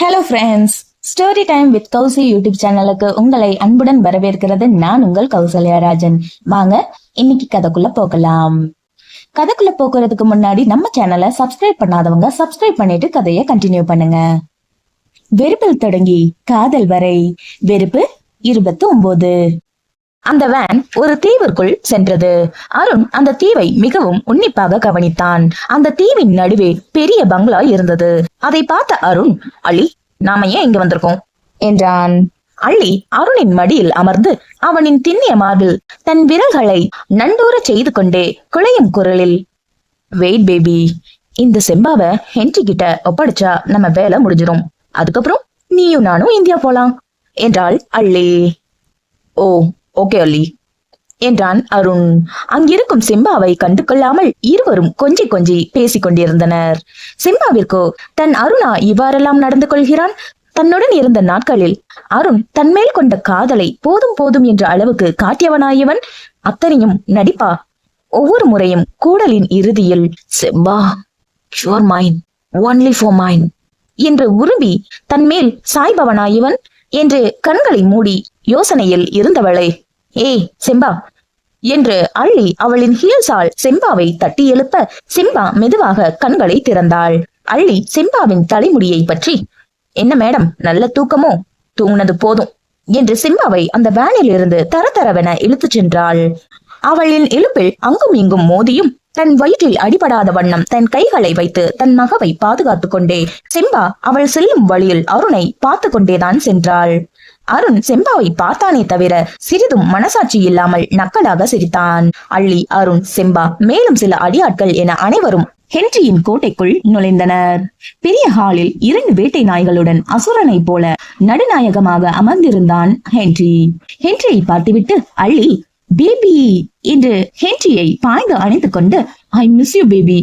Hello friends, story time with Kousi YouTube சேனலுக்கு உங்களை அன்புடன் வரவேற்கிறது. நான் உங்கள் கௌசல்யா ராஜன். வாங்க இன்னைக்கு கதைக்குள்ள போகலாம். கதைக்குள்ள போகிறதுக்கு முன்னாடி நம்ம சேனலை சப்ஸ்கிரைப் பண்ணாதவங்க சப்ஸ்கிரைப் பண்ணிட்டு கதையை கண்டினியூ பண்ணுங்க. வெறுப்பில் தொடங்கி காதல் வரை. வெறுப்பு 29. அந்த வேன் ஒரு தீவிற்குள் சென்றது. அருண் அந்த தீவை மிகவும் உன்னிப்பாக கவனித்தான். அந்த தீவின் நடுவே பெரிய பங்களா இருந்தது. அதை பார்த்த அருண், அள்ளி, நாம ஏன் இங்க வந்திருக்கோம் என்றான். அள்ளி அருணின் மடியில் அமர்ந்து அவனின் திண்ணிய மார்பில் தன் விரல்களை நண்டூர செய்து கொண்டே குழையும் குரலில், வெயிட் பேபி, இந்த செம்பாவை ஹென்றி கிட்ட ஒப்படைச்சா நம்ம வேலை முடிஞ்சிரும். அதுக்கப்புறம் நீயும் நானும் இந்தியா போலாம் என்றாள் அள்ளி. ஓ ஓகே அள்ளி என்றான் அருண். அங்கிருக்கும் சிம்பாவை கண்டு கொள்ளாமல் இருவரும் கொஞ்சி கொஞ்சி பேசிக் கொண்டிருந்தனர். சிம்பாவிற்கோ தன் அருணா இவ்வாறெல்லாம் நடந்து கொள்கிறான்? தன்னுடன் இருந்த நாட்களில் அருண் தன்மேல் கொண்ட காதலை போதும் போதும் என்ற அளவுக்கு காட்டியவனாயவன் அத்தனையும் நடிப்பா? ஒவ்வொரு முறையும் கூடலின் இறுதியில் Simba, your mine, only for mine என்று உருவி தன்மேல் சாய்பவனாயவன் என்று கண்களை மூடி யோசனையில் இருந்தவளை, ஏய் செம்பா என்று அள்ளி அவளின் ஹீல்ஸால் செம்பாவை தட்டி எழுப்ப செம்பா மெதுவாக கண்களை திறந்தாள். அள்ளி செம்பாவின் தலைமுடியை பற்றி, என்ன மேடம், நல்ல தூக்கமோ? தூங்கினது போதும் என்று செம்பாவை அந்த வேனில் இருந்து தரதரவென இழுத்துச் சென்றாள். அவளின் இழுப்பில் அங்கும் இங்கும் மோதியும் தன் வயிற்றில் அடிபடாத வண்ணம் தன் கைகளை வைத்து தன் மகவை பாதுகாத்துக் கொண்டே செம்பா அவள் செல்லும் வழியில் அருணை பார்த்து கொண்டேதான் சென்றாள். அருண் செம்பாவை பார்த்தானே தவிர சிறிதும் மனசாட்சி இல்லாமல் நக்கலாக சிரித்தான். அள்ளி, அருண், செம்பா, மேலும் சில அடியாட்கள் என அனைவரும் ஹென்ரியின் கோட்டைக்குள் நுழைந்தனர். பெரிய ஹாலில் 2 வேட்டை நாய்களுடன் அசுரனை போல நடுநாயகமாக அமர்ந்திருந்தான் ஹென்றி. ஹென்ரியை பார்த்துவிட்டு அள்ளி, பேபி என்று ஹென்ரியை பாய்ந்து அணைத்துக் கொண்டு, ஐ மிஸ் யூ பேபி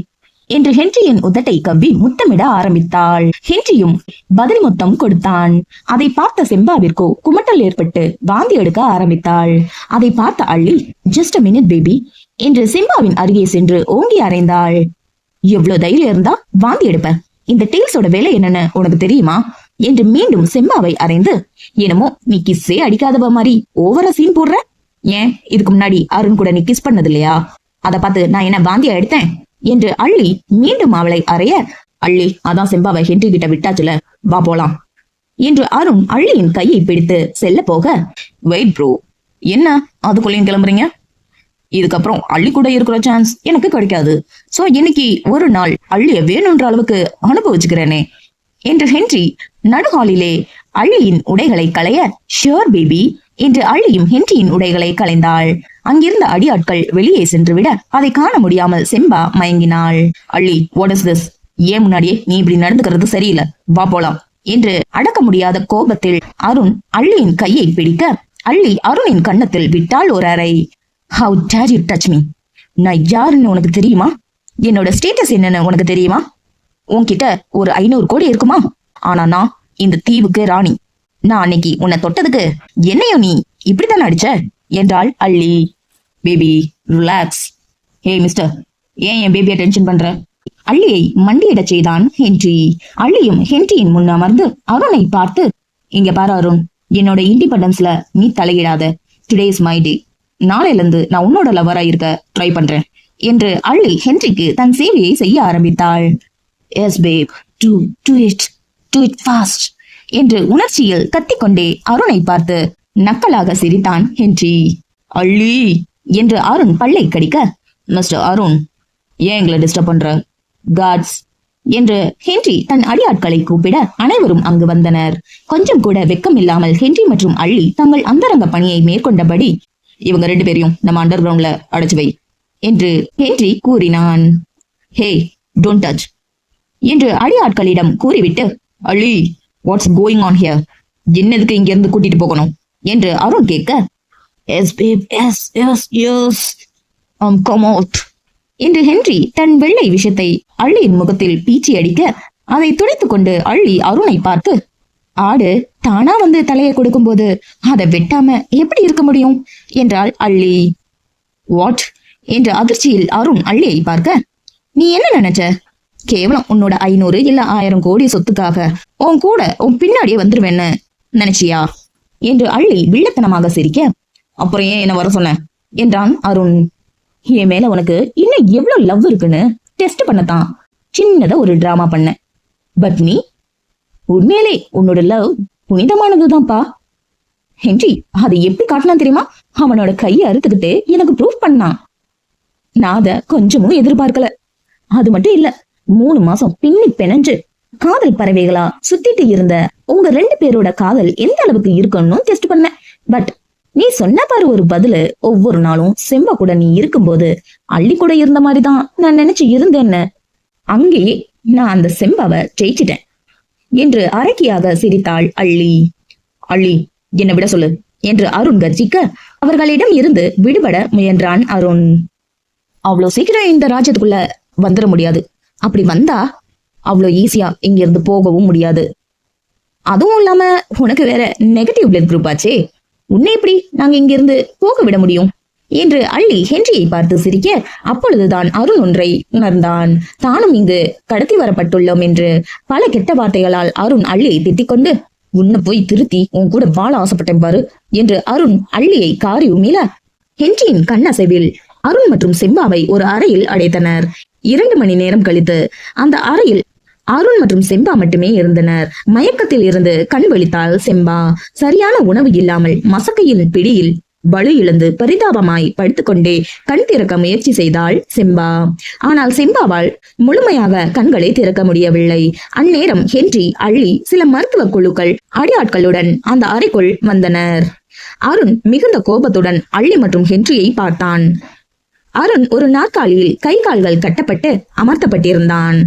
என்று ஹென்ரியின் உதட்டை கவ்வி முத்தமிட ஆரம்பித்தாள். ஹென்ரியும் பதில் முத்தம் கொடுத்தான். அதை பார்த்த செம்பாவிற்கோ குமட்டல் ஏற்பட்டு வாந்தி எடுக்க ஆரம்பித்தாள். அதை பார்த்த அள்ளி, ஜஸ்ட் a minute பேபி என்று செம்பாவின் அருகே சென்று ஓங்கி அறைந்தாள். எவ்வளவு தைரியம் இருந்தா வாந்தி எடுப்ப? இந்த டீல்ஸோட வேலை என்னன்னு உனக்கு தெரியுமா என்று மீண்டும் செம்பாவை அறைந்து, என்னமோ நீ கிஸ்ஸே அடிக்காதவ மாதிரி ஓவரா சீன் போடுற. ஏன் இதுக்கு முன்னாடி அருண் கூட நீ கிஸ் பண்ணது இல்லையா? அதை பார்த்து நான் என்ன வாந்தியா எடுத்தேன் என்று அள்ளி மீண்டும் அவளை அறைய, அள்ளி, அதான் செம்பாவை ஹென்றி கிட்ட விட்டாச்சுல, வா போலாம் என்று அருண் அள்ளியின் கையை பிடித்து செல்ல போக, வெயிட் ப்ரோ, என்ன அதுக்குள்ளேயும் கிளம்புறீங்க? இதுக்கப்புறம் அள்ளி கூட இருக்கிற சான்ஸ் எனக்கு கிடைக்காது. சோ இன்னைக்கு ஒரு நாள் அள்ளிய வேணுன்ற அளவுக்கு அனுபவிச்சுக்கிறேனே என்று ஹென்றி நடுஹாலிலே அள்ளியின் உடைகளை களைய, ஷியோர் பேபி என்று அள்ளியும் ஹென்ரியின் உடைகளை களைந்தாள். அங்கிருந்த அடியாட்கள் வெளியே சென்று விட அதை காண முடியாமல் செம்பா மயங்கினாள். அள்ளி, வாட் இஸ் திஸ்? ஏன் முன்னாடியே நீ இப்படி நடந்துக்கிறது சரியில்லை, வா போலாம் என்று அடக்க முடியாத கோபத்தில் அருண் அள்ளியின் கையை பிடிக்க, அள்ளி அருணின் கன்னத்தில் விட்டாள் ஒரு அறை. How dare you touch me? நான் யாருன்னு உனக்கு தெரியுமா? என்னோட ஸ்டேட்டஸ் என்னன்னு உனக்கு தெரியுமா? உன்கிட்ட ஒரு 500 கோடி இருக்குமா? ஆனா நான் இந்த தீவுக்கு ராணி. நான் அன்னைக்கு உன்னை தொட்டதுக்கு என்னையும் நீ இப்படித்தான் அடிச்ச என்றாள் அள்ளி. Baby relax. ஹே மிஸ்டர், ஏன் என் பேபியை டென்ஷன் பண்ற? அள்ளியை மண்டியிட செய்தான் ஹென்றி. அள்ளியும் ஹென்ரியின் முன் அமர்ந்து அருணை பார்த்து, இங்க பாரு அருண், என்னோட இண்டிபெண்டன்ஸ்ல நீ தலையிடாத. Today is my day. நாளையில இருந்து நான் உன்னோட லவரா இருக்க ட்ரை பண்றேன் என்று அள்ளி ஹென்ரிக்கு தன் சேவையை செய்ய ஆரம்பித்தாள். Yes babe, do it fast என்று உணர்ச்சியில் கத்திக்கொண்டே அருணை பார்த்து நக்கலாக சிரித்தான் ஹென்றி. அள்ளி என்று அருண் பல்லை கடிக்க, மிஸ்டர் அருண், ஏன் எங்களை டிஸ்டர்ப் பண்ற? காட்ஸ் என்று ஹென்றி தன் அடியாட்களை கூப்பிட அனைவரும் அங்கு வந்தனர். கொஞ்சம் கூட வெக்கம் இல்லாமல் ஹென்றி மற்றும் அள்ளி தங்கள் அந்தரங்க பணியை மேற்கொண்டபடி, இவங்க 2 பேரையும் நம்ம அண்டர் கிரவுண்ட்ல அடைச்சு வை என்று ஹென்றி கூறினான். ஹே, டோன்ட் டச் என்று அடியாட்களிடம் கூறிவிட்டு, அள்ளி, வாட்ஸ் கோயிங் ஆன் ஹியர்? என்னதுக்கு இங்க இருந்து கூட்டிட்டு போகணும் என்று அருண் கேட்க, yes babe, yes yes yes come out என்று ஹென்றி தன் வெள்ளை விஷத்தை அள்ளியின் முகத்தில் பீச்சி அடிக்க, அதை துடைத்துக் கொண்டு அள்ளி அருணை பார்த்து, ஆடு தானா வந்து தலையை கொடுக்கும் போது அதை வெட்டாம எப்படி இருக்க முடியும் என்றாள் அள்ளி. வாட் என்று அதிர்ச்சியில் அருண் அள்ளியை பார்க்க, நீ என்ன நினைச்ச? கேவலம் உன்னோட 500 இல்ல 1000 கோடி சொத்துக்காக உன் கூட உன் பின்னாடியே வந்துருவேன்னு நினைச்சியா என்று அள்ளி வில்லத்தனமாக சிரிக்க, அப்புறம் ஏன் என்ன வர சொன்ன என்றான் அருண். என் மேல உனக்கு இன்னும் எவ்வளவு லவ் இருக்குன்னு டெஸ்ட் பண்ணத்தான் சின்னதா ஒரு டிராமா பண்ண. பட் நீ உண்மையிலே உன்னோட லவ் புனிதமானதுதான்ப்பா. ஹென்றி அதை எப்படி காட்டினா தெரியுமா? அவனோட கையை அறுத்துக்கிட்டு எனக்கு ப்ரூவ் பண்ணான். நான் அத கொஞ்சமும் எதிர்பார்க்கல. அது மட்டும் இல்ல, 3 மாசம் பின்னி பிணைஞ்சு காதல் பறவைகளா சுத்திட்டு இருந்த உங்க 2 பேரோட காதல் எந்த அளவுக்கு இருக்குன்னு டெஸ்ட் பண்ண. பட் நீ சொன்ன பாரு ஒரு பதிலு. ஒவ்வொரு நாளும் செம்பா கூட நீ இருக்கும்போது அள்ளி கூட இருந்த மாதிரிதான் நான் நினைச்சு இருந்தேன்னு. அங்கேயே நான் அந்த செம்பாவை ஜெயிச்சிட்டேன் என்று அரக்கியாக சிரித்தாள் அள்ளி. அள்ளி என்ன விட சொல்லு என்று அருண் கர்ஜிக்க அவர்களிடம் இருந்து விடுபட முயன்றான் அருண். அவ்வளவு சீக்கிரம் இந்த ராஜ்யத்துக்குள்ள வந்துட முடியாது. அப்படி வந்தா அவ்வளோ ஈஸியா இங்க இருந்து போகவும் முடியாது. அதுவும் இல்லாம உனக்கு வேற நெகட்டிவ் பிளட் குரூப் ஆச்சே, உன்னை எப்படி நாங்க இங்க இருந்து போக விட முடியும் என்று அள்ளி ஹென்ரியை பார்த்து சிரிக்க, அப்பொழுதுதான் அருண் ஒன்றை உணர்ந்தான். தானும் இங்கு கடத்தி வரப்பட்டுள்ளோம் என்று பல கெட்ட வார்த்தைகளால் அருண் அள்ளியை திட்டிக் கொண்டு, உன்னை போய் திருத்தி உன் கூட வாழ ஆசைப்பட்டேன் பாரு என்று அருண் அள்ளியை காரி உமிழ, ஹென்ரியின் கண்ணசைவில் அருண் மற்றும் செம்பாவை ஒரு அறையில் அடைத்தனர். 2 மணி நேரம் கழித்து அந்த அறையில் அருண் மற்றும் செம்பா மட்டுமே இருந்தனர். மயக்கத்தில் இருந்து கண் விழித்தாள் செம்பா. சரியான உணவு இல்லாமல் மசக்கையின் பிடியில் வலு இழந்து பரிதாபமாய் படுத்துக்கொண்டே கண் திறக்க முயற்சி செய்தாள் செம்பா. ஆனால் செம்பாவால் முழுமையாக கண்களை திறக்க முடியவில்லை. அந்நேரம் ஹென்றி, அள்ளி, சில மருத்துவ குழுக்கள் அடியாட்களுடன் அந்த அறைக்குள் வந்தனர். அருண் மிகுந்த கோபத்துடன் அள்ளி மற்றும் ஹென்ரியை பார்த்தான். அருண் ஒரு நாற்காலியில் கை கால்கள் கட்டப்பட்டு அமர்த்தப்பட்டிருந்தான்.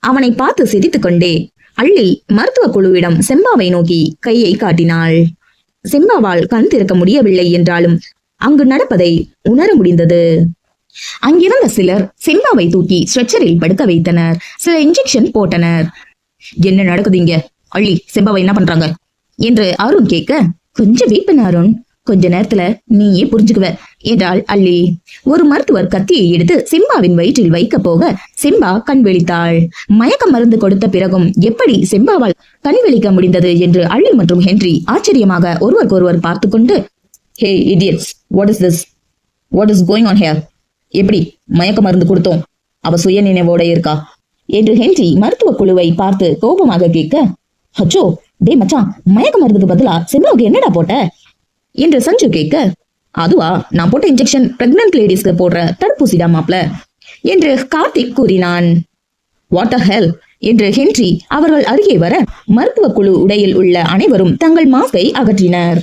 அவனை பார்த்து சிரித்துக் கொண்டே அள்ளி மருத்துவ குழுவிடம் செம்பாவை நோக்கி கையை காட்டினாள். செம்பாவால் கண் திறக்க முடியவில்லை என்றாலும் அங்கு நடப்பதை உணர முடிந்தது. அங்கிருந்த சிலர் செம்பாவை தூக்கி ஸ்ட்ரெச்சரில் படுக்க வைத்தனர். சில இன்ஜெக்ஷன் போட்டனர். என்ன நடக்குது இங்க? அள்ளி, செம்பாவை என்ன பண்றாங்க என்று அருண் கேட்க, கொஞ்சம் வெயிட் பண்ண அருண், கொஞ்ச நேரத்துல நீயே புரிஞ்சுக்குவ என்றாள் அள்ளி. ஒரு மருத்துவர் கத்தியை எடுத்து செம்பாவின் வயிற்றில் வைக்க போக செம்பா கண் விழித்தாள். மயக்க மருந்து கொடுத்த பிறகும் எப்படி செம்பாவால் கண் விழிக்க முடிந்தது என்று அள்ளி மற்றும் ஹென்றி ஆச்சரியமாக ஒருவருக்கொருவர் பார்த்து கொண்டு, hey idiots, what is this? What is going on here? எப்படி மயக்க மருந்து கொடுத்தோம், அவ சுய நினைவோட இருக்கா என்று ஹென்றி மருத்துவ குழுவை பார்த்து கோபமாக கேட்க, அச்சோ டே மச்சான், மயக்க மருந்துக்கு பதிலா செம்பாவுக்கு என்னடா போட்ட என்று சஞ்சு கேட்க, அதுவா, நான் போட்ட இன்ஜெக்ஷன் பிரெக்னன்ட் லேடிஸ்க்கு போடுற தடுப்பூசிடா மாப்ள என்று கார்த்திக் கூறினான். வாட் அ ஹெல் என்று ஹென்றி அவர்கள் அருகே வர மருத்துவ குழு உடையில் உள்ள அனைவரும் தங்கள் மாஸ்கை அகற்றினர்.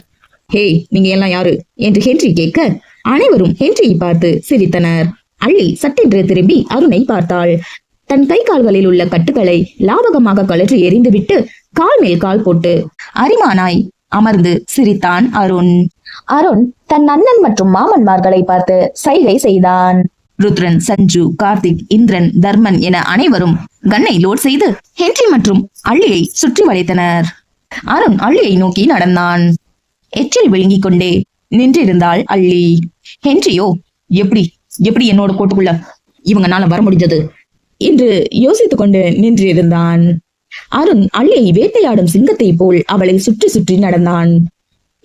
ஹே, நீங்க எல்லாம் யாரு என்று ஹென்றி கேட்க அனைவரும் ஹென்ரியை பார்த்து சிரித்தனர். அள்ளி சட்டென்று திரும்பி அருணை பார்த்தாள். தன் கை கால்களில் உள்ள கட்டுகளை லாபகமாக கழற்றி எறிந்துவிட்டு கால் மேல் கால் போட்டு அரிமானாய் அமர்ந்து சிரித்தான் அருண். அருண் தன் அண்ணன் மற்றும் மாமன்மார்களை பார்த்து சைகை செய்தான். ருத்ரன், சஞ்சு, கார்த்திக், இந்திரன், தர்மன் என அனைவரும் கன்னை லோட் செய்து ஹென்றி மற்றும் அள்ளியை சுற்றி வளைத்தனர். அருண் அள்ளியை நோக்கி நடந்தான். எச்சில் விழுங்கிக் கொண்டே நின்றிருந்தாள் அள்ளி. ஹென்றியோ, எப்படி எப்படி என்னோட கோட்டுக்குள்ள இவங்கனால வர முடிஞ்சது என்று யோசித்துக் கொண்டு நின்றிருந்தான். அருண் அள்ளியை வேட்டையாடும் சிங்கத்தை போல் அவளை சுற்றி சுற்றி நடந்தான்.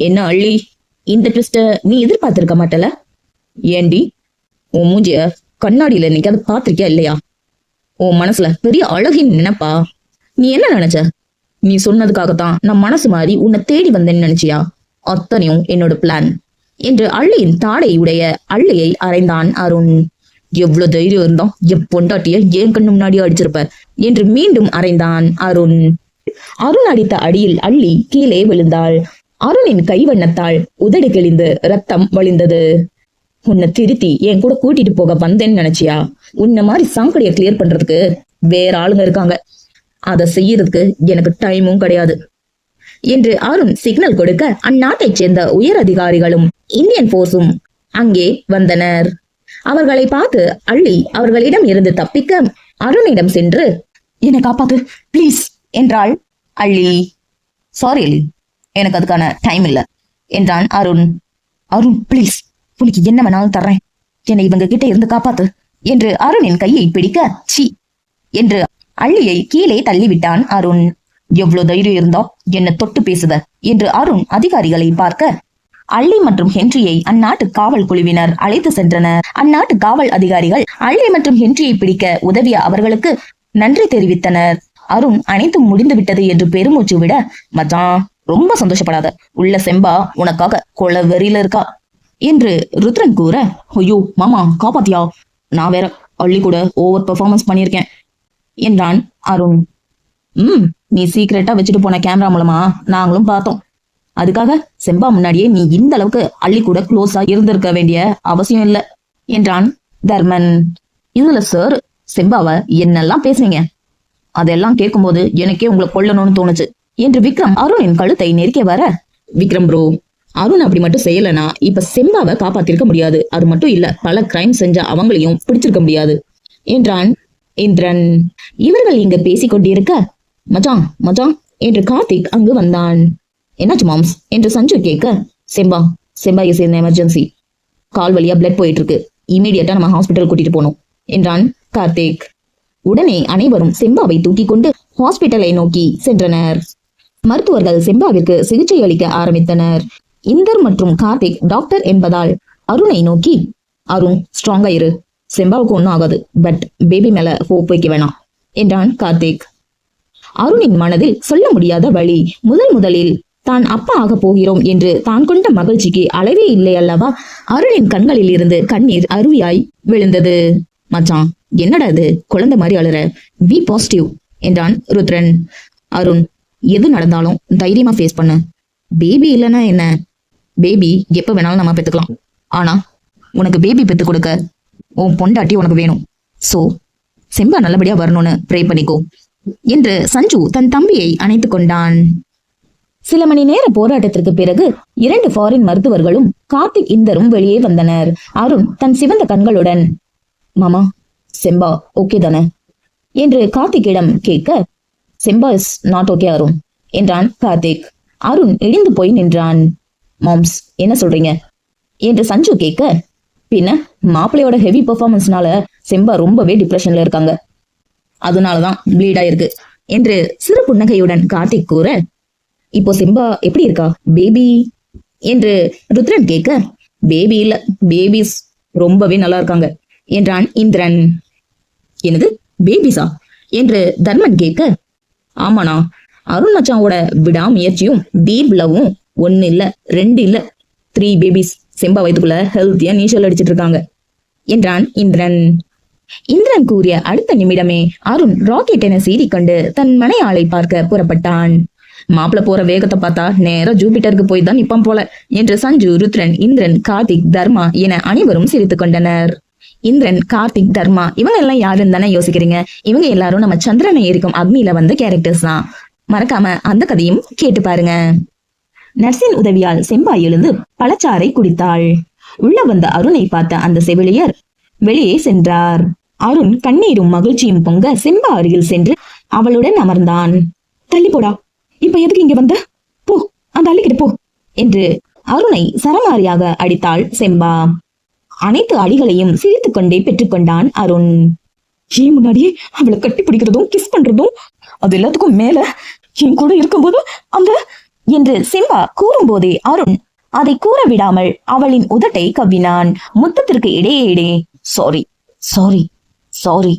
என்ன அள்ளி, இந்த ட்விஸ்ட நீ எதிர்பார்த்திருக்க மாட்டல? ஏண்டி, உன் மூஞ்சிய கண்ணாடியில நீக்காது பாத்திருக்கியா இல்லையா? உன் மனசுல பெரிய அழகின் நினைப்பா? நீ என்ன நினைச்ச? நீ சொன்னதுக்காகத்தான் நான் மனசு மாறி உன்னை தேடி வந்தேன்னு நினைச்சியா? அத்தனையும் என்னோட பிளான் என்று அள்ளியின் தாடை உடைய அள்ளியை அறைந்தான் அருண். எவ்வளவு தைரியம் இருந்தோம் என் பொண்டாட்டிய ஏன் கண்ணு முன்னாடியே அடிச்சிருப்ப என்று மீண்டும் அறைந்தான் அருண். அருண் அடித்த அடியில் அள்ளி கீழே விழுந்தாள். அருணின் கைவண்ணத்தால் உதடு கிழிந்து ரத்தம் வழிந்தது. உன்னை திருத்தி என் கூட கூட்டிட்டு போக வந்தேன்னு நினைச்சியா? உன்ன மாதிரி சாக்கடைய கிளியர் பண்றதுக்கு வேற ஆளுங்க இருக்காங்க, அதை செய்யறதுக்கு எனக்கு டைமும் கிடையாது என்று அருண் சிக்னல் கொடுக்க அந்நாட்டைச் சேர்ந்த உயர் அதிகாரிகளும் இந்தியன் போர்ஸும் அங்கே வந்தனர். அவர்களை பார்த்து அள்ளி அவர்களிடம் இருந்து தப்பிக்க அருணிடம் சென்று, என்னை காப்பாத்து பிளீஸ் என்றாள் அள்ளி. சாரி அள்ளி, எனக்கு அதுக்கான டைம் இல்ல என்றான் அருண். அருண் பிளீஸ், உனக்கு என்ன வேணாலும் தர்றேன், என்னை இவங்க கிட்ட இருந்து காப்பாத்து என்று அருணின் கையை பிடிக்க, சி என்று அள்ளியை கீழே தள்ளிவிட்டான் அருண். எவ்வளவு தைரியம் இருந்தா என்ன தொட்டு பேசுத என்று அருண் அதிகாரிகளை பார்க்க அள்ளி மற்றும் ஹென்ரியை அந்நாட்டு காவல் குழுவினர் அழைத்து சென்றனர். அந்நாட்டு காவல் அதிகாரிகள் அள்ளி மற்றும் ஹென்ரியை பிடிக்க உதவிய அவர்களுக்கு நன்றி தெரிவித்தனர். அருண் அனைத்தும் முடிந்து விட்டது என்று பெருமூச்சு விட, மச்சான் ரொம்ப சந்தோஷப்படாத, உள்ள செம்பா உனக்காக கொலை வெறியில இருக்கா என்று ருத்ரன் கூற, ஐயோ மாமா காப்பாத்தியா, நான் வேற அள்ளி கூட ஓவர் பெர்ஃபார்மன்ஸ் பண்ணியிருக்கேன் என்றான் அருண். நீ சீக்கிரட்டா வச்சுட்டு போன கேமரா மூலமா நாங்களும் பார்த்தோம். அதுக்காக செம்பா முன்னாடியே நீ இந்த அளவுக்கு அள்ளி கூட க்ளோஸா இருந்திருக்க வேண்டிய அவசியம் இல்லை என்றான் தர்மன். இதுல சார் செம்பாவை என்னெல்லாம் பேசுனீங்க, அதெல்லாம் கேட்கும்போது எனக்கே உங்களை கொல்லணும்னு தோணுச்சு என்று விக்ரம் அருணின் கழுத்தை நெருக்க வர, விக்ரம் ப்ரோ, அருண் அப்படி மட்டும் செய்யலனா இப்ப செம்பாவை காப்பாத்திருக்க முடியாது. அது மட்டும் இல்ல, பல கிரைம் செஞ்ச அவங்களையும் பிடிச்சிருக்க முடியாது என்றான் இந்திரன். இவர்கள் இங்க பேசிக் கொண்டிருக்க, மச்சான் மச்சான் என்று கார்த்திக் அங்கு வந்தான். என்னாச்சு மாம்ஸ் என்று சஞ்சு கேட்க, செம்பா இஸ் இன் எமர்ஜென்சி, கால் வழியா பிளட் போயிட்டு இருக்கு, இமீடியட்டா நம்ம ஹாஸ்பிட்டல் கூட்டிட்டு போனோம் என்றான் கார்த்திக். உடனே அனைவரும் செம்பாவை தூக்கி கொண்டு ஹாஸ்பிட்டலை நோக்கி சென்றனர். மருத்துவர்கள் செம்பாவிற்கு சிகிச்சை அளிக்க ஆரம்பித்தனர். இந்தர் மற்றும் கார்த்திக் டாக்டர் என்பதால் அருணை நோக்கி, அருண் ஸ்ட்ராங்கா இரு, செம்பாவுக்கு ஒன்னும் ஆகாது, பட் பேபி மேல ஹோப் வைக்க வேணாம் என்றான் கார்த்திக். அருணின் மனதில் சொல்ல முடியாத வழி. முதலில் தான் அப்பா ஆக போகிறோம் என்று தான் கொண்ட மகிழ்ச்சிக்கு அளவே இல்லை அல்லவா? அருணின் கண்களில் இருந்து கண்ணீர் அருவியாய் விழுந்தது. மச்சான் என்னடா இது, குழந்தை மாதிரி அழுற, பி பாசிட்டிவ் என்றான் ருத்ரன். அருண், எது நடந்தாலும் தைரியமா ஃபேஸ் பண்ணு. பேபி இல்லைன்னா என்ன, பேபி எப்ப வேணாலும் நம்ம பெத்துக்கலாம். ஆனா உனக்கு பேபி பெத்து கொடுக்க உன் பொண்டாட்டி உனக்கு வேணும். சோ செம்பா நல்லபடியா வரணும்னு ப்ரே பண்ணிக்கோ என்று சஞ்சு தன் தம்பியை அணைத்து கொண்டான். சில மணி நேர போராட்டத்திற்கு பிறகு 2 ஃபாரின் மருத்துவர்களும் கார்த்திக் இந்தரும் வெளியே வந்தனர். அருண் தன் சிவந்த கண்களுடன், மாமா செம்பா ஓகே தானே என்று கார்த்திக்கிடம் கேட்க, Semba is not okay Arun என்றான் கார்த்திக். அருண் இடிந்து போய் நின்றான். மாம்ஸ் என்ன சொல்றீங்க என்று சஞ்சு கேட்க, பின்ன மாப்பிள்ளையோட ஹெவி பெர்ஃபார்மன்ஸ்னால செம்பா ரொம்பவே டிப்ரெஷன்ல இருக்காங்க, அதனாலதான் ப்ளீட் ஆயிருக்கு என்று சிறு புன்னகையுடன் கார்த்திக் கூற, இப்போ செம்பா எப்படி இருக்கா பேபி என்று ருத்ரன் கேட்க, பேபி இல்ல பேபிஸ் ரொம்பவே நல்லா இருக்காங்க என்றான் இந்திரன். என்னது பேபிஸா என்று தர்மன் கேட்க, ஆமாண்ணா, அருண் மச்சாவோட விடாமுயற்சியும் டீப் லவ்வும் 1 இல்ல 2 இல்ல 3 பேபிஸ் செம்பா வயதுக்குள்ள ஹெல்த்தியா நீச்சல் அடிச்சிட்டு இருக்காங்க என்றான் இந்திரன். இந்திரன் கூறிய அடுத்த நிமிடமே அருண் ராக்கெட் என சீறிக்கொண்டு தன் மனை ஆளை பார்க்க புறப்பட்டான். மாப்பிள்ள போற வேகத்தை பார்த்தா நேரா ஜூபிட்டருக்கு போய் தான் நிப்பான் போல என்று சஞ்சு, ருத்ரன், இந்திரன், கார்த்திக், தர்மா என அனைவரும் சிரித்துக் கொண்டனர். இந்திரன், கார்த்திக், தர்மா இவங்க எல்லாம் யாருன்னு தானே யோசிக்கிறீங்க? இவங்க எல்லாரும் நம்ம சந்திரனை எரிக்கும் அக்னியில வந்த கேரக்டர்ஸ் தான். மறக்காம அந்த கதையும் கேட்டு பாருங்க. நர்சின் உதவியால் செம்பா எழுந்து பழச்சாறை குடித்தாள். உள்ள வந்த அருணை பார்த்த அந்த செவிலியர் வெளியே சென்றார். அருண் கண்ணீரும் மகிழ்ச்சியும் பொங்க செம்பா அருகில் சென்று அவளுடன் அமர்ந்தான். தள்ளி போடா, இப்ப எதுக்கு இங்க வந்த, போ அந்த அள்ளிக்கிட்டு போ என்று அருணை சரமாரியாக அடித்தாள் செம்பா. அனைத்து அடிகளையும் சிரித்துக் கொண்டே பெற்றுக்கொண்டான் அருண். முன்னாடியே அவளை கட்டி பிடிக்கிறதும் கிஸ் பண்றதும், அது எல்லாத்துக்கும் மேல என் கூட இருக்கும்போது அந்த என்று செம்பா கூறும்போதே அருண் அதை கூற விடாமல் அவளின் உதட்டை கவ்வினான். முத்தத்திற்கு இடையே சாரி சாரி சாரி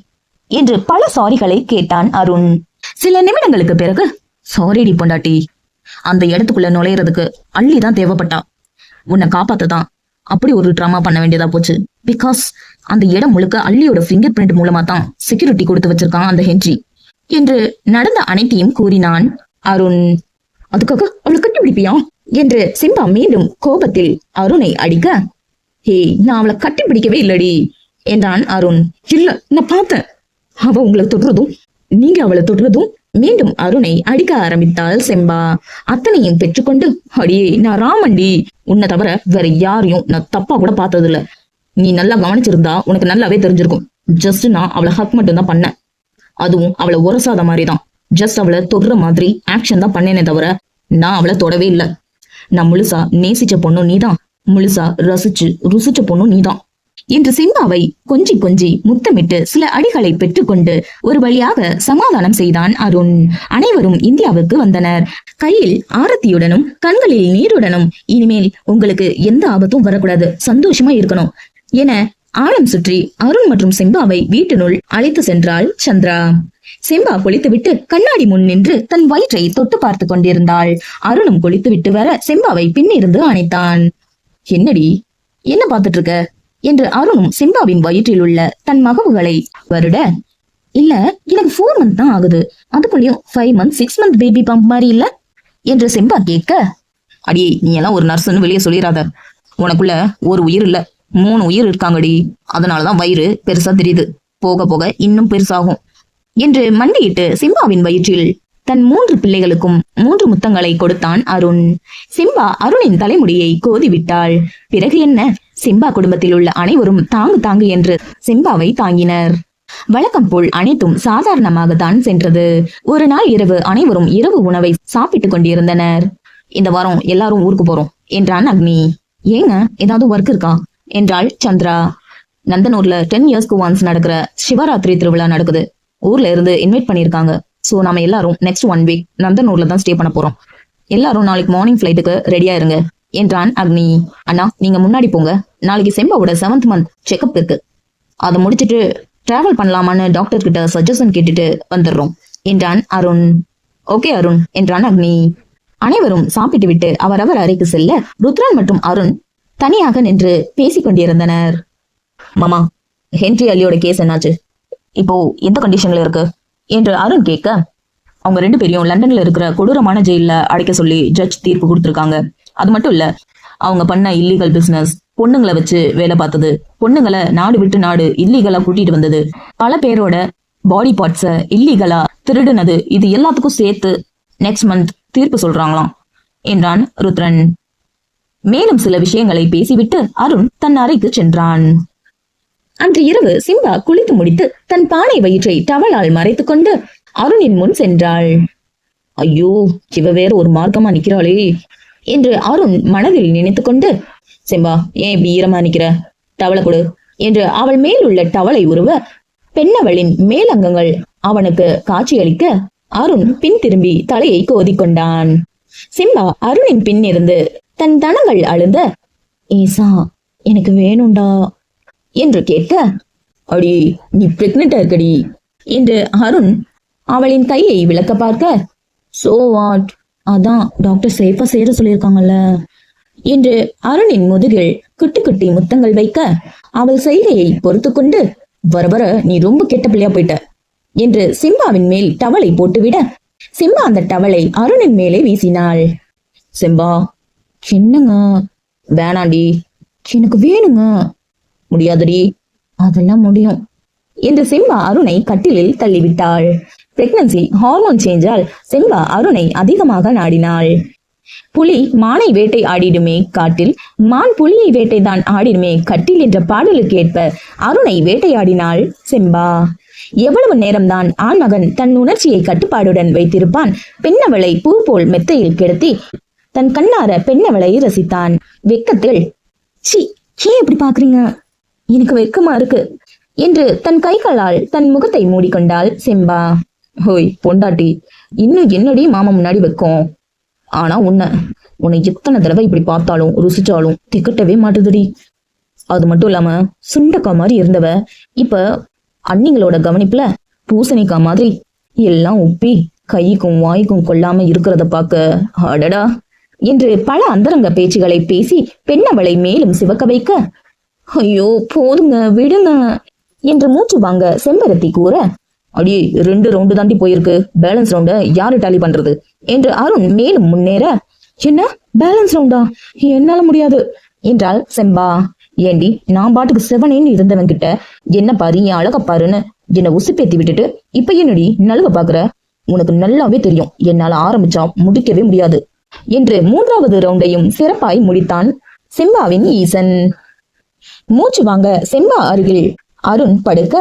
என்று பல சாரிகளை கேட்டான் அருண். சில நிமிடங்களுக்கு பிறகு, சாரிடி பொண்டாட்டி, அந்த இடத்துக்குள்ள நுழையிறதுக்கு அள்ளிதான் தேவைப்பட்டா, உன்னை காப்பாத்ததான் அப்படி ஒரு ட்ராமா பண்ண வேண்டியதா போச்சு. பிகாஸ் அந்த இடம் முழுக்க அள்ளியோட ஃபிங்கர் பிரிண்ட் மூலமா தான் செக்யூரிட்டி கொடுத்து வச்சிருக்கான் அந்த ஹென்றி என்று நடந்த அனைத்தையும் கூறினான் அருண். அதுக்காக அவளை கட்டி பிடிப்பியா என்று செம்பா மீண்டும் கோபத்தில் அருணை அடிக்க, ஹே நான் அவளை கட்டி பிடிக்கவே இல்லடி என்றான் அருண். இல்ல நான் பார்த்தேன், அவ உங்களை தொடுறதும் நீங்க அவளை தொடுறதும். மீண்டும் அருணை அடிக்க ஆரம்பித்தாள் செம்பா. அத்தனையும் பெற்றுக்கொண்டு, அடியே நான் ராமண்டி, உன்னை தவிர வேற யாரையும் நான் தப்பா கூட பார்த்தது இல்ல, நீ நல்லா கவனிச்சிருந்தா உனக்கு நல்லாவே தெரிஞ்சிருக்கும். ஜஸ்ட் நான் அவளை ஹக் மட்டும் தான் பண்ணேன், அதுவும் அவளை உரசாத மாதிரிதான். ஜஸ்ட் அவளை தொடுற மாதிரி ஆக்ஷன் தான் பண்ணேனே தவிர நான் அவளை தொடவே இல்லை. நான் முழுசா நேசிச்ச பொண்ணும் நீதான், முழுசா ரசிச்சு ருசிச்ச பொண்ணும் நீதான் என்று சிம்பாவை கொஞ்சி கொஞ்சி முத்தமிட்டு சில அடிகளை பெற்றுக்கொண்டு ஒரு வழியாக சமாதானம் செய்தான் அருண். அனைவரும் இந்தியாவுக்கு வந்தனர். கையில் ஆரத்தியுடனும் கண்களில் நீருடனும் இனிமேல் உங்களுக்கு எந்த ஆபத்தும் வரக்கூடாது, சந்தோஷமா இருக்கணும் என ஆழம் சுற்றி அருண் மற்றும் சிம்பாவை வீட்டினுள் அழைத்து சென்றாள் சந்திரா. சிம்பா குளித்துவிட்டு கண்ணாடி முன் நின்று தன் வயிற்றை தொட்டு பார்த்து கொண்டிருந்தாள். அருணும் குளித்துவிட்டு வர சிம்பாவை பின்னிருந்து அணைத்தான். என்னடி, என்ன பார்த்துட்டு இருக்க என்று அருணும் சிம்பாவின் வயிற்றில் உள்ள தன் மகவுகளை வருட, இல்ல எனக்கு 4 months தான் ஆகுது, அதுக்குள்ளயும் 5 months 6 months பேபி பம்ப் மாதிரி இல்ல என்று சிம்பா கேட்க, அடியே நீ எல்லாம் ஒரு நர்ஸ்ன்னு வெளியே சொல்லிடாத, உனக்குள்ள ஒரு உயிர் இல்ல 3 உயிர் இருக்காங்கடி, அதனாலதான் வயிறு பெருசா தெரியுது, போக போக இன்னும் பெருசாகும் என்று மண்டியிட்டு சிம்பாவின் வயிற்றில் தன் 3 பிள்ளைகளுக்கும் 3 முத்தங்களை கொடுத்தான் அருண். சிம்பா அருணின் தலைமுடியை கோதி விட்டாள். பிறகு என்ன, சிம்பா குடும்பத்தில் உள்ள அனைவரும் தாங்கு தாங்கு என்று சிம்பாவை தாங்கினர். வழக்கம் போல் அனைத்தும் சாதாரணமாக தான் சென்றது. ஒரு நாள் இரவு அனைவரும் இரவு உணவை சாப்பிட்டுக் கொண்டிருந்தனர். இந்த வாரம் எல்லாரும் ஊருக்கு போறோம் என்றான் அக்னி. ஏங்க, ஏதாவது ஒர்க் இருக்கா என்றாள் சந்திரா. நந்தனூர்ல 10 yearsக்கு ஒன்ஸ் நடக்கிற சிவராத்திரி திருவிழா நடக்குது, ஊர்ல இருந்து இன்வைட் பண்ணிருக்காங்க. சோ நாம எல்லாரும் நெக்ஸ்ட் 1 week நந்தனூர்ல தான் ஸ்டே பண்ண போறோம். எல்லாரும் நாளைக்கு மார்னிங் ஃபிளைட்டுக்கு ரெடியா இருங்க என்றான் அக்னி. அண்ணா நீங்க முன்னாடி போங்க, நாளைக்கு செம்பாவோட 7th month செக்அப் இருக்கு, அதை முடிச்சிட்டு டிராவல் பண்ணலாமான்னு டாக்டர் கிட்ட சஜஷன் கேட்டுட்டு வந்துடுறோம் என்றான் அருண். ஓகே அருண் என்றான் அக்னி. அனைவரும் சாப்பிட்டு விட்டு அவரவர் அறைக்கு செல்ல ருத்ரன் மற்றும் அருண் தனியாக நின்று பேசிக் கொண்டிருந்தனர். மாமா, ஹென்றி அலியோட கேஸ் என்னாச்சு, இப்போ எந்த கண்டிஷன்ல இருக்கு என்று அருண் கேட்க, அவங்க 2 பேரையும் லண்டன்ல இருக்கிற கொடூரமான ஜெயில அடைக்க சொல்லி ஜட்ஜ் தீர்ப்பு கொடுத்திருக்காங்க. அது மட்டும் இல்ல, அவங்க பண்ண இல்லீகல் பிசினஸ், பொண்ணுங்களை வச்சு வேலை பார்த்தது, பொண்ணுங்களை நாடு விட்டு நாடு இல்லீகலா கூட்டிட்டு வந்தது, பல பேரோட பாடி பார்ட்ஸ இல்லீகலா திருடுனது, இது எல்லாத்துக்கும் சேர்த்து நெக்ஸ்ட் மந்த் தீர்ப்பு சொல்றாங்களாம் என்றான் ருத்ரன். மேலும் சில விஷயங்களை பேசிவிட்டு அருண் தன் அறைக்கு சென்றான். அன்று இரவு சிம்பா குளித்து முடித்து தன் பானை வயிற்றை டவலால் மறைத்துக் கொண்டு அருணின் முன் சென்றாள். ஐயோ, இவ வேற ஒரு மார்க்கமா நிக்கிறாளே என்று அருண் மனதில் நினைத்துக் கொண்டு, சிம்பா ஏன் இப்படி ஈரமா நிக்கிற, டவலை கொடு என்று அவள் மேல் உள்ள டவலை உருவ பெண்ணவளின் மேலங்கங்கள் அவனுக்கு காட்சியளிக்க அருண் பின் திரும்பி தலையை கோதிக்கொண்டான். சிம்பா அருணின் பின் இருந்து தன் தனங்கள் அழுந்த, ஏசா எனக்கு வேணும்டா என்று கேட்க, அடி நீ பிரெக்னெண்டா இருக்கடி என்று அருண் அவளின் கையை விளக்க பார்க்க, சோ வாட், அதான் டாக்டர் சேஃபா சேர சொல்லியிருக்காங்கல்ல என்று அருணின் முதுகில் குட்டி குட்டி முத்தங்கள் வைக்க அவள் செய்கையை பொறுத்து கொண்டு, வர வர நீ ரொம்ப கெட்ட பிள்ளையா போயிட்ட என்று சிம்பாவின் மேல் டவலை போட்டுவிட சிம்பா அந்த டவலை அருணின் மேலே வீசினாள். சிம்பா, என்னங்க, வேணாண்டி, எனக்கு வேணுங்க. முடியாதடி, அதெல்லாம் முடியும் என்று சிம்பா அருணை கட்டிலில் தள்ளிவிட்டாள். பிரெக்னன்சி ஹார்மோன் சேஞ்சால் சிம்பா அருணை அதிகமாக நாடினாள். புலி மானை வேட்டை ஆடிடுமே காட்டில், மான் புலியை வேட்டை தான் ஆடிடுமே கட்டில் என்ற பாடலுக்கு ஏற்ப அருணை வேட்டையாடினாள் சிம்பா. எவ்வளவு நேரம்தான் ஆண்மகன் தன் உணர்ச்சியை கட்டுப்பாடுடன் வைத்திருப்பான். பெண்ணவளை பூ போல் மெத்தையில் கிடத்தி தன் கண்ணார பெண்ணவளை ரசித்தான். வெக்கத்தில், சி ஏன் இப்படி பாக்குறீங்க, எனக்கு வெக்கமா இருக்கு என்று தன் கைகளால் தன் முகத்தை மூடிக்கொண்டாள் சிம்பா. ஹோய் பொண்டாட்டி, இன்னும் என்னடி மாமா முன்னாடி வைக்கும், ஆனா உன்னை எத்தனை தடவை இப்படி பார்த்தாலும் ருசிச்சாலும் திக்கட்டவே மாட்டுதுடி. அது மட்டும் இல்லாம சுண்டக்கா மாதிரி இருந்தவ இப்ப அண்ணிங்களோட கவனிப்புல பூசணிக்கா மாதிரி எல்லாம் உப்பி கைக்கும் வாய்க்கும் கொள்ளாம இருக்கிறத பார்க்க அடடா என்று பல அந்தரங்க பேச்சுகளை பேசி பெண்ணவளை மேலும் சிவக்க வைக்க, ஐயோ போதுங்க விடுங்க என்று மூச்சு வாங்க செம்பருத்தி கூற, அடியே 2 ரவுண்டு தாண்டி போயிருக்கு, பேலன்ஸ் ரவுண்ட யாரு டாலி பண்றது என்று அருண் மேலும் முன்னேற, என்ன பேலன்ஸ் ரவுண்டா, என்னால முடியாது என்றாள் செம்பா. ஏண்டி, நான் பாட்டுக்கு 7 இருந்தவன் கிட்ட என்ன பாரு என் அழக பாருன்னு என்னை உசுப்பேத்தி விட்டுட்டு இப்ப என்னடி நழுவ பாக்குற, உனக்கு நல்லாவே தெரியும் என்னால ஆரம்பிச்சா முடிக்கவே முடியாது என்று 3வது ரவுண்டையும் சிறப்பாய் முடித்தான் செம்பாவின் ஈசன். மூச்சு வாங்க செம்பா அருகில் அருண் படுக்க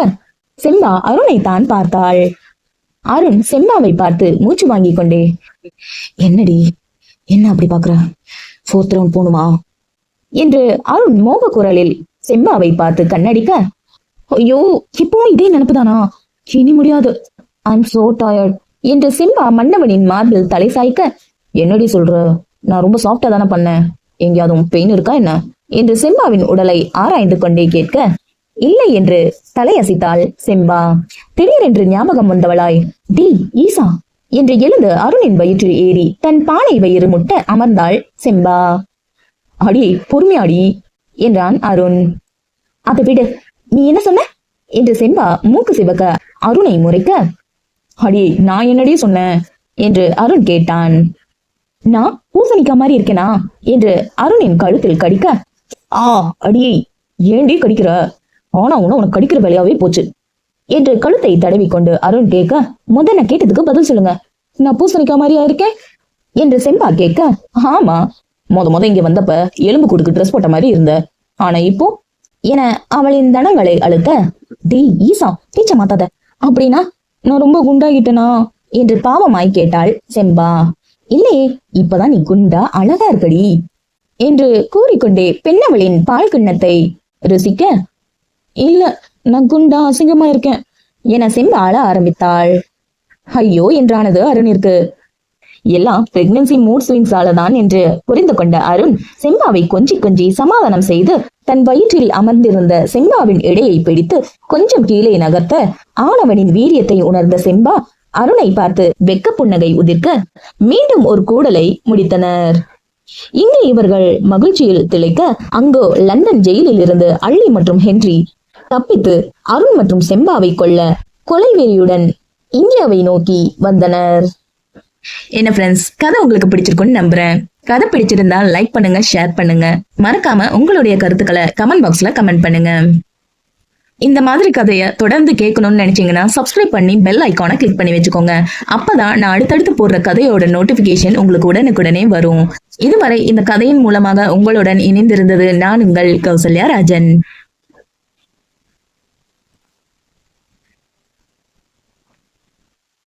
செம்பா அருணை தான் பார்த்தாள். அருண் செம்பாவை பார்த்து மூச்சு வாங்கி கொண்டே, என்னடி என்ன அப்படி பாக்குற, 4th ரவுண்ட் போணுமா என்று அருண் மோக குரலில் செம்பாவை பார்த்து கண்ணடிக்க, ஐயோ இப்பவும் இதே நினைப்புதானா, இனி முடியாது, ஐம் சோ டயர்ட் என்று செம்பா மன்னவனின் மார்பில் தலை சாய்க்க, என்னடி சொல்ற, நான் ரொம்ப சாஃப்டா தானே பண்ணேன், எங்கேயாவது பெயின் இருக்கா என்ன என்று செம்பாவின் உடலை ஆராய்ந்து கொண்டே கேட்க, இல்லை என்று தலையசைத்தாள் செம்பா. திடீரென்று ஞாபகம் வந்தவளாய், டி ஈசா என்று எழுந்து அருணின் வயிற்றில் ஏறி தன் பானை வயிறு முட்ட அமர்ந்தாள் செம்பா. அடி பொறுமையாடி என்றான் அருண். அதை விடு, நீ என்ன சொன்ன என்று செம்பா மூக்கு சிவக்க அருணை முறைக்க, அடி நான் என்னடி சொன்னேன் என்று அருண் கேட்டான். நான் பூசணிக்கா மாதிரி இருக்கேனா என்று அருணின் கழுத்தில் கடிக்க, ஆ அடியை ஏண்டி கடிக்கிற, ஆனா உனக்கு கடிக்கிற வேலையாவே போச்சு என்று கழுத்தை தடவி கொண்டு அருண் கேட்க, முதல்ல கேட்டதுக்கு பதில் சொல்லுங்க, நான் பூசணிக்கா மாதிரியா இருக்கேன் என்று செம்பா கேட்க, ஆமா முத இங்க வந்தப்ப எலும்பு கூடுக்கு ட்ரெஸ் போட்ட மாதிரி இருந்த, ஆனா இப்போ என அவளின் தனங்களை அழுத்த, டி ஈசா பேச்ச மாத்தாத, அப்படின்னா நான் ரொம்ப குண்டாகிட்டனா என்று பாவமாய் கேட்டாள் செம்பா. இல்லையே, இப்பதான் நீ குண்டா அழகா இருக்கடி என்று கூறிக்கொண்டே பெண்ணவளின் பால் கிண்ணத்தை ருசிக்க, இல்ல நான் குண்டா அசிங்கமா இருக்கேன் என செம்பா அழ ஆரம்பித்தாள். ஐயோ என்றானது அருணிற்கு. எல்லாம் பிரெக்னன்சி மூட் ஸ்விங்ஸால தான் என்று புரிந்து கொண்ட அருண் செம்பாவை கொஞ்சி சமாதானம் செய்து தன் வயிற்றில் அமர்ந்திருந்த செம்பாவின் எடையை பிடித்து கொஞ்சம் கீழே நகர்த்த, ஆணவனின் வீரியத்தை உணர்ந்த செம்பா அருணை பார்த்து வெக்க புன்னகை உதிர்க்க மீண்டும் ஒரு கூடலை முடித்தனர். இங்கு இவர்கள் மகிழ்ச்சியில் திளைக்க, அங்கோ லண்டன் ஜெயிலில் இருந்து அள்ளி மற்றும் ஹென்றி தப்பித்து அருண் மற்றும் செம்பாவை கொல்ல கொலைவெறியுடன் இந்தியாவை நோக்கி வந்தனர். என்ன ஃப்ரெண்ட்ஸ், கதை உங்களுக்கு பிடிச்சிருக்குன்னு நம்புறேன். கதை பிடிச்சிருந்தா லைக் பண்ணுங்க, ஷேர் பண்ணுங்க, மறக்காம உங்களுடைய கருத்துக்களை கமெண்ட் பாக்ஸ்ல கமெண்ட் பண்ணுங்க. இந்த மாதிரி கதையை தொடர்ந்து கேட்கணும்னு நினைச்சீங்கன்னா சப்ஸ்கிரைப் பண்ணி பெல் ஐக்கானை கிளிக் பண்ணி வச்சுக்கோங்க. அப்பதான் நான் அடுத்தடுத்து போடுற கதையோட நோட்டிபிகேஷன் உங்களுக்கு உடனுக்குடனே வரும். இதுவரை இந்த கதையின் மூலமாக உங்களுடன் இணைந்திருந்தது நான் உங்கள் கௌசல்யா ராஜன்.